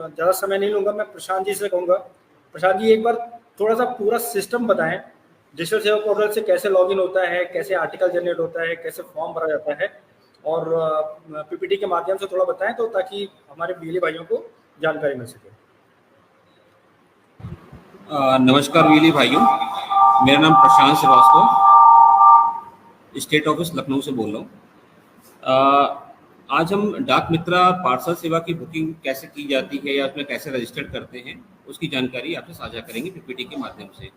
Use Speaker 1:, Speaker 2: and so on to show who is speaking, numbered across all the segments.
Speaker 1: ज़्यादा समय नहीं लूँगा, मैं प्रशांत जी से कहूँगा। प्रशांत जी, एक बार थोड़ा-सा पूरा सिस्टम बताएँ, डिजिटल सेवा पोर्टल से कैसे लॉगिन होता है, कैसे आर्टिकल जनरेट होता है, कैसे फॉर्म भरा जाता है, और पीपीटी के माध्यम से थोड़ा बताएँ तो ताकि हमारे बिजली भाइयों को जानकारी मिल सके।
Speaker 2: नमस्कार बिजली भाइयों, मेरा नाम प्रशांत श्रीवास्तव, स्टेट ऑफिस लखनऊ से बोल रहा हूँ। आज हम डाक मित्रा पार्सल सेवा की बुकिंग कैसे की जाती है या उसमें कैसे रजिस्टर करते हैं उसकी जानकारी आपसे साझा करेंगे पीपीटी के माध्यम से।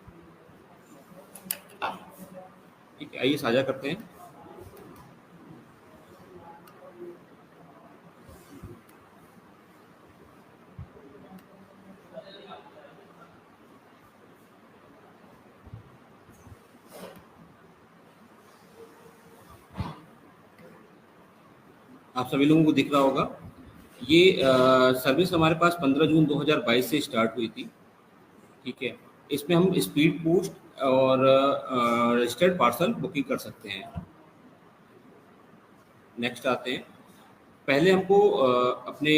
Speaker 2: ठीक है, आइए साझा करते हैं। आप सभी लोगों को दिख रहा होगा, ये सर्विस हमारे पास 15 जून 2022 से स्टार्ट हुई थी। ठीक है, इसमें हम स्पीड पोस्ट और रजिस्टर्ड पार्सल बुकिंग कर सकते हैं। नेक्स्ट आते हैं। पहले हमको अपने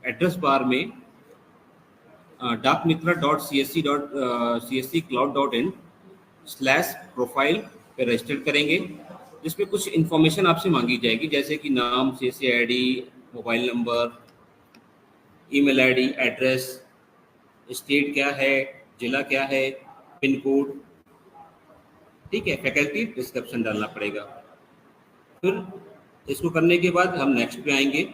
Speaker 2: एड्रेस बार में dakmitra.csc.cloud.in/profile पे रजिस्टर करेंगे, जिसमें कुछ इन्फॉर्मेशन आपसे मांगी जाएगी, जैसे कि नाम, CSC ID, mobile number, email ID, address, state क्या है, जिला क्या है, पिन कोड। ठीक है, फैकल्टी डिस्क्रिप्शन डालना पड़ेगा। फिर इसको करने के बाद हम नेक्स्ट पे आएंगे।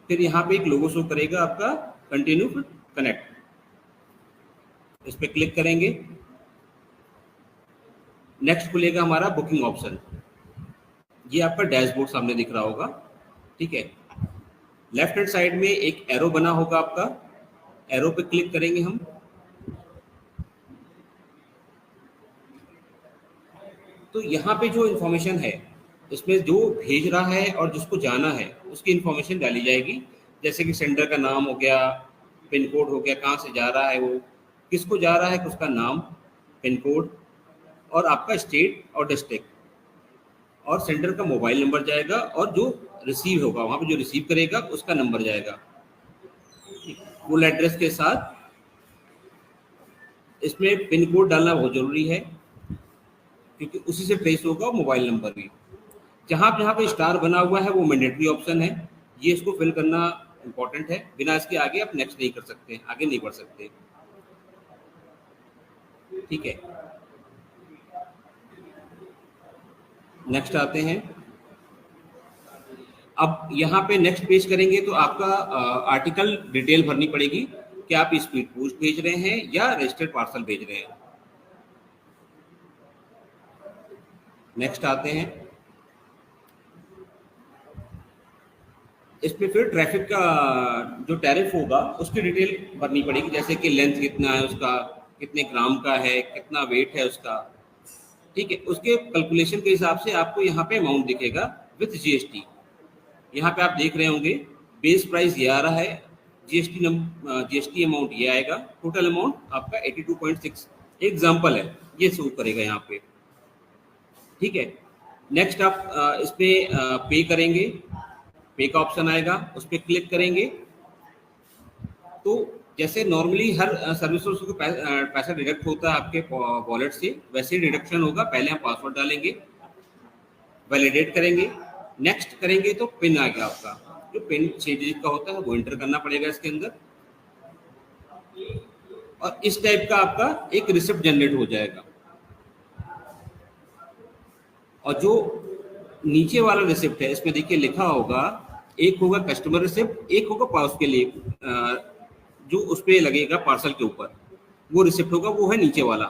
Speaker 2: फिर यहाँ पे एक लोगो शो करेगा आपका, कंटिन्यू कनेक्ट, इस पर क्लिक करेंगे। नेक्स्ट खुलेगा हमारा बुकिंग ऑप्शन। ये आपका डैशबोर्ड सामने दिख रहा होगा। ठीक है, लेफ्ट हैंड साइड में एक एरो बना होगा आपका, एरो पे क्लिक करेंगे हम। तो यहाँ पे जो इन्फॉर्मेशन है, इसमें जो भेज रहा है और जिसको जाना है उसकी इन्फॉर्मेशन डाली जाएगी, जैसे कि सेंडर का नाम हो गया, पिन कोड हो गया, कहाँ से जा रहा है, वो किसको जा रहा है, उसका नाम, पिन कोड, और आपका स्टेट और डिस्ट्रिक्ट, और सेंडर का मोबाइल नंबर जाएगा, और जो रिसीव होगा वहाँ पे जो रिसीव करेगा उसका नंबर जाएगा, फुल एड्रेस के साथ। इसमें पिन कोड डालना बहुत ज़रूरी है, क्योंकि उसी से ट्रेस होगा मोबाइल नंबर भी। जहाँ पे स्टार बना हुआ है वो मैंडेटरी ऑप्शन है, ये इसको फिल करना इम्पोर्टेंट है, बिना इसके आगे आप नेक्स्ट नहीं कर सकते, आगे नहीं बढ़ सकते। ठीक है, नेक्स्ट आते हैं। अब यहाँ पे नेक्स्ट पेज करेंगे तो आपका आर्टिकल डिटेल भरनी पड़ेगी कि आप स्पीड पोस्ट भेज रहे हैं या रजिस्टर्ड पार्सल भेज रहे हैं। नेक्स्ट आते हैं। इसमें फिर ट्रैफिक का जो टैरिफ होगा उसकी डिटेल भरनी पड़ेगी, जैसे कि लेंथ कितना है उसका, कितने ग्राम का है, कितना वेट है उसका। ठीक है, उसके कैलकुलेशन के हिसाब से आपको यहाँ पे अमाउंट दिखेगा विथ GST। यहाँ पे आप देख रहे होंगे बेस प्राइस ये आ रहा है, GST अमाउंट ये आएगा, टोटल अमाउंट आपका 82.6 एग्जाम्पल है, ये शो करेगा यहाँ पे। ठीक है, नेक्स्ट आप इस पे पे करेंगे, पे का ऑप्शन आएगा, उस पर क्लिक करेंगे तो जैसे नॉर्मली हर सर्विस को पैसा डिडक्ट होता है आपके वॉलेट से, वैसे ही डिडक्शन होगा। पहले हम पासवर्ड डालेंगे, वैलिडेट करेंगे, नेक्स्ट करेंगे तो पिन आ गया आपका, जो पिन 6 डिजिट का होता है वो एंटर करना पड़ेगा इसके अंदर, और इस टाइप का आपका एक रिसिप्ट जनरेट हो जाएगा। और जो नीचे वाला रिसिप्ट है, इसमें देखिए लिखा होगा, एक होगा कस्टमर रिसिप्ट, एक होगा पास के लिए जो उस पे लगेगा पार्सल के ऊपर, वो रिसिप्ट होगा, वो है नीचे वाला।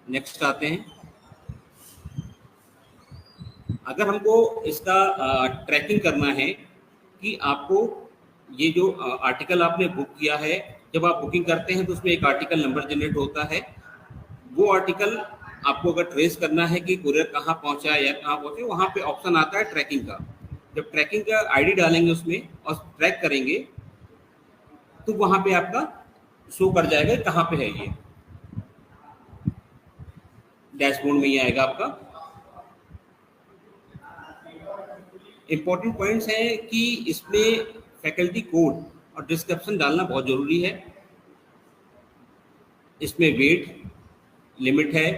Speaker 2: नेक्स्ट आते हैं। अगर हमको इसका ट्रैकिंग करना है कि आपको ये जो आर्टिकल आपने बुक किया है, जब आप बुकिंग करते हैं तो उसमें एक आर्टिकल नंबर जनरेट होता है, वो आर्टिकल आपको अगर ट्रेस करना है कि कुरियर कहाँ पहुँचा या कहाँ पहुँचे, वहाँ पे ऑप्शन आता है ट्रैकिंग का। जब ट्रैकिंग का ID डालेंगे उसमें और ट्रैक करेंगे तो वहाँ पे आपका शो कर जाएगा कहाँ पे है ये। डैशबोर्ड में ही आएगा आपका। इंपॉर्टेंट पॉइंट्स है कि इसमें फैकल्टी कोड और डिस्क्रिप्शन डालना बहुत ज़रूरी है। इसमें वेट लिमिट है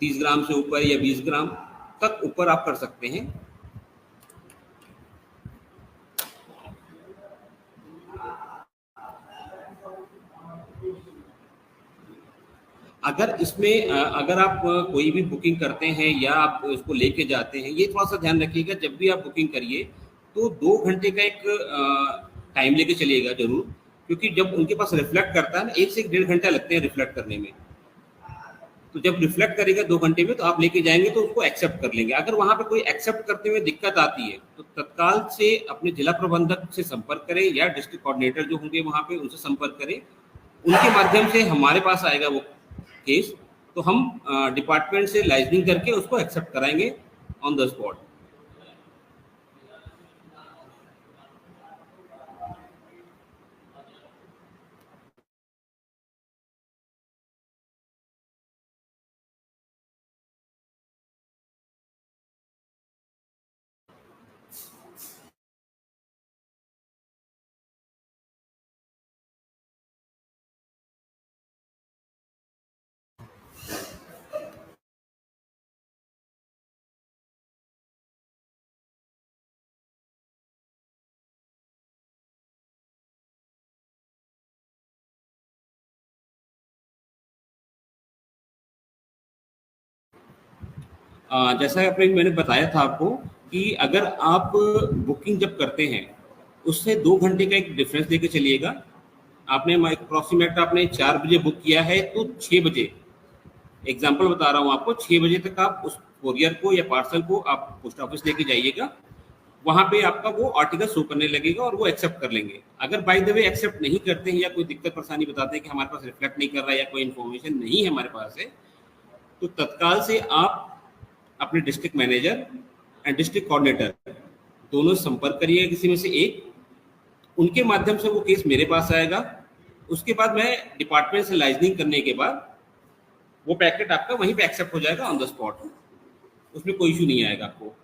Speaker 2: 30 ग्राम से ऊपर या 20 ग्राम तक ऊपर आप कर सकते हैं। अगर इसमें अगर आप कोई भी बुकिंग करते हैं या आप इसको लेके जाते हैं, ये थोड़ा सा ध्यान रखिएगा जब भी आप बुकिंग करिए तो 2 घंटे का एक टाइम लेके चलिएगा जरूर, क्योंकि जब उनके पास रिफ्लेक्ट करता है ना, 1 से 1.5 घंटा लगते हैं रिफ्लेक्ट करने में। तो जब रिफ्लेक्ट करेगा 2 घंटे में तो आप लेके जाएंगे तो उसको एक्सेप्ट कर लेंगे। अगर वहां पे कोई एक्सेप्ट करते हुए दिक्कत आती है तो तत्काल से अपने जिला प्रबंधक से संपर्क करें या डिस्ट्रिक्ट कोऑर्डिनेटर जो होंगे वहां पे उनसे संपर्क करें। उनके माध्यम से हमारे पास आएगा वो केस, तो हम डिपार्टमेंट से लाइजनिंग करके उसको एक्सेप्ट कराएंगे ऑन द स्पॉट। जैसा आपने मैंने बताया था आपको कि अगर आप बुकिंग जब करते हैं उससे 2 घंटे का एक डिफरेंस लेके चलिएगा। आपने अप्रोक्सीमेट आपने 4 बजे बुक किया है तो 6 बजे, एग्जाम्पल बता रहा हूँ आपको, 6 बजे तक आप उस कोरियर को या पार्सल को आप पोस्ट ऑफिस लेके जाइएगा। वहां पे आपका वो आर्टिकल शो करने लगेगा और वो एक्सेप्ट कर लेंगे। अगर बाय द वे एक्सेप्ट नहीं करते हैं या कोई दिक्कत परेशानी बताते हैं कि हमारे पास रिफ्लेक्ट नहीं कर रहा है या कोई इन्फॉर्मेशन नहीं है हमारे पास है, तो तत्काल से आप अपने district manager and district coordinator दोनों से संपर्क करिए, किसी में से एक। उनके माध्यम से वो केस मेरे पास आएगा। उसके बाद मैं डिपार्टमेंट से लाइजनिंग करने के बाद वो पैकेट आपका वहीं पे एक्सेप्ट हो जाएगा ऑन द स्पॉट। उसमें कोई इशू नहीं आएगा आपको।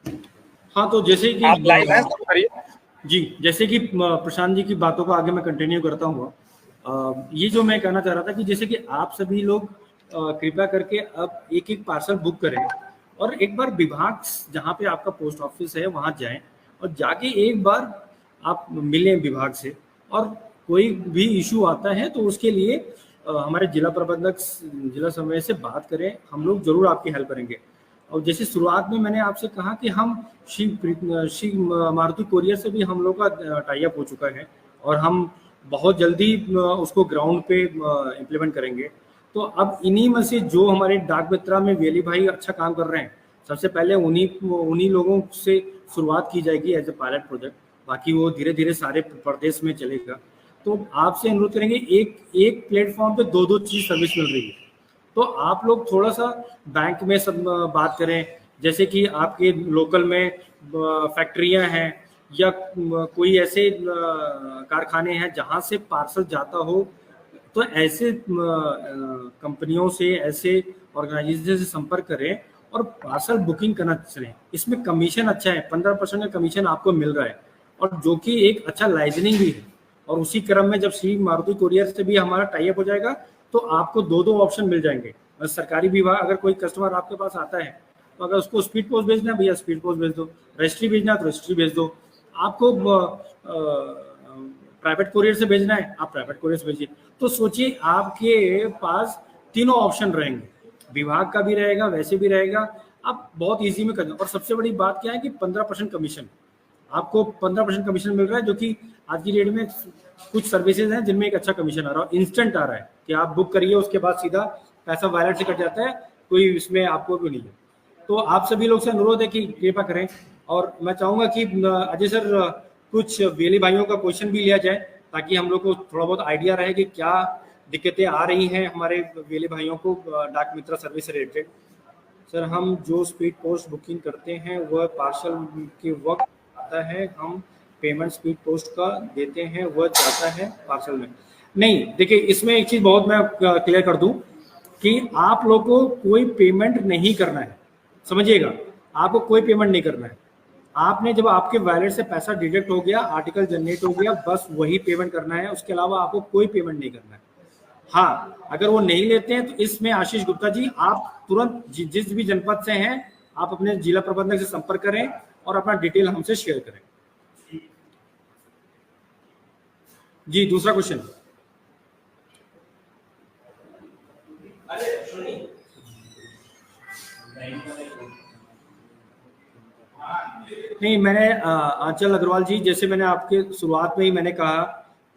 Speaker 1: हाँ, तो जैसे कि
Speaker 3: आप लाइव हैं, करिए।
Speaker 1: जी, जैसे कि प्रशांत जी की बातों को आगे मैं कंटिन्यू करता हूँ। ये जो मैं कहना चाह रहा था कि जैसे कि आप सभी लोग कृपया करके अब एक-एक पार्सल बुक करें और एक बार विभाग जहाँ पे आपका पोस्ट ऑफिस है वहाँ जाएँ और जाके एक बार आप मिलें विभाग से, और कोई भी इश्यू आता है तो उसके लिए हमारे जिला प्रबंधक, जिला समन्वय से बात करें, हम लोग ज़रूर आपकी हेल्प करेंगे। और जैसे शुरुआत में मैंने आपसे कहा कि हम श्री मारुति कोरियर से भी हम लोग का टाई अप हो चुका है और हम बहुत जल्दी उसको ग्राउंड पे इम्प्लीमेंट करेंगे। तो अब इन्हीं में से जो हमारे डाक मित्रा में वेली भाई अच्छा काम कर रहे हैं, सबसे पहले उन्हीं लोगों से शुरुआत की जाएगी एज ए पायलट प्रोजेक्ट, बाकी वो धीरे धीरे सारे प्रदेश में चलेगा। तो आपसे अनुरोध करेंगे, एक प्लेटफॉर्म पे दो चीज सर्विस मिल रही है, तो आप लोग थोड़ा सा बैंक में सब बात करें। जैसे कि आपके लोकल में फैक्ट्रियां हैं या कोई ऐसे कारखाने हैं जहां से पार्सल जाता हो, तो ऐसे कंपनियों से, ऐसे ऑर्गेनाइजेशन से संपर्क करें और पार्सल बुकिंग करना चलें। इसमें कमीशन अच्छा है, 15% का कमीशन आपको मिल रहा है और जो कि एक अच्छा लाइजनिंग भी है। और उसी क्रम में जब श्री मारुति कोरियर से भी हमारा टाई अप हो जाएगा तो आपको दो ऑप्शन मिल जाएंगे। सरकारी विभाग, अगर कोई कस्टमर आपके पास आता है तो अगर उसको स्पीड पोस्ट भेजना है, भैया स्पीड पोस्ट भेज दो, रजिस्ट्री भेजना है तो रजिस्ट्री भेज दो, आपको प्राइवेट कोरियर से भेजना है आप प्राइवेट कोरियर से भेजिए। तो सोचिए आपके पास तीनों ऑप्शन रहेंगे, विभाग का भी रहेगा, वैसे भी रहेगा, आप बहुत ईजी में करना। और सबसे बड़ी बात क्या है कि 15% कमीशन, आपको 15% कमीशन मिल रहा है, जो कि आज की डेट में कुछ सर्विसेज हैं जिनमें एक अच्छा कमीशन आ रहा है, इंस्टेंट आ रहा है कि आप बुक करिए उसके बाद सीधा पैसा वॉलेट से कट जाता है, कोई इसमें आपको भी नहीं है। तो आप सभी लोग से अनुरोध है कि कृपा करें। और मैं चाहूंगा कि अजय सर कुछ वेली भाइयों का क्वेश्चन भी लिया जाए ताकि हम लोग को थोड़ा बहुत आइडिया रहे कि क्या दिक्कतें आ रही हैं हमारे वेली भाइयों को डाक मित्रा सर्विस से रिलेटेड। सर, हम जो स्पीड पोस्ट बुकिंग करते हैं वह पार्सल के वक्त आता है, हम पेमेंट स्पीड पोस्ट का देते हैं, वह जाता है पार्सल में। नहीं, देखिए इसमें एक चीज़ बहुत मैं क्लियर कर दूं कि आप लोग को कोई पेमेंट नहीं करना है, समझिएगा, आपको कोई पेमेंट नहीं करना है। आपने जब आपके वॉलेट से पैसा डिडक्ट हो गया, आर्टिकल जनरेट हो गया, बस वही पेमेंट करना है, उसके अलावा आपको कोई पेमेंट नहीं करना है। हाँ, अगर वो नहीं लेते हैं तो इसमें आशीष गुप्ता जी, आप तुरंत जिस भी जनपद से हैं आप अपने जिला प्रबंधक से संपर्क करें और अपना डिटेल हमसे शेयर करें। जी, दूसरा क्वेश्चन। नहीं, मैंने आंचल अग्रवाल जी, जैसे मैंने आपके शुरुआत में ही मैंने कहा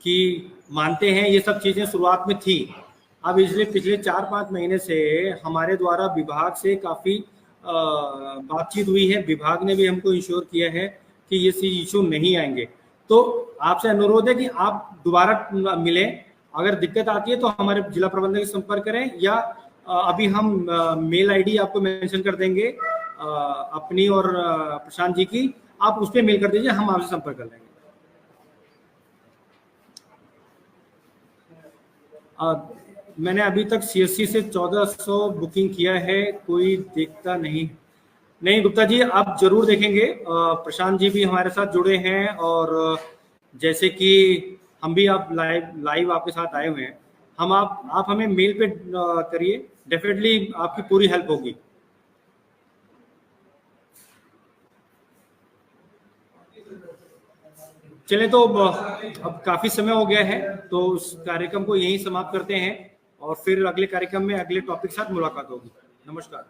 Speaker 1: कि मानते हैं ये सब चीजें शुरुआत में थी। अब इसलिए पिछले 4-5 महीने से हमारे द्वारा विभाग से काफी बातचीत हुई है, विभाग ने भी हमको इंश्योर किया है कि ये इशू नहीं आएंगे। तो आपसे अनुरोध है कि आप दोबारा मिलें, अगर दिक्कत आती है तो हमारे जिला प्रबंधक से संपर्क करें, या अभी हम मेल आईडी आपको मेंशन कर देंगे अपनी और प्रशांत जी की, आप उस पर मेल कर दीजिए, हम आपसे संपर्क कर लेंगे। मैंने अभी तक सीएससी से 1400 बुकिंग किया है, कोई देखता नहीं गुप्ता जी, आप जरूर देखेंगे। प्रशांत जी भी हमारे साथ जुड़े हैं और जैसे कि हम भी आप लाइव आपके साथ आए हुए हैं, हम आप हमें मेल पे करिए, डेफिनेटली आपकी पूरी हेल्प होगी। चले, तो अब काफी समय हो गया है, तो उस कार्यक्रम को यहीं समाप्त करते हैं और फिर अगले कार्यक्रम में अगले टॉपिक के साथ मुलाकात होगी। नमस्कार।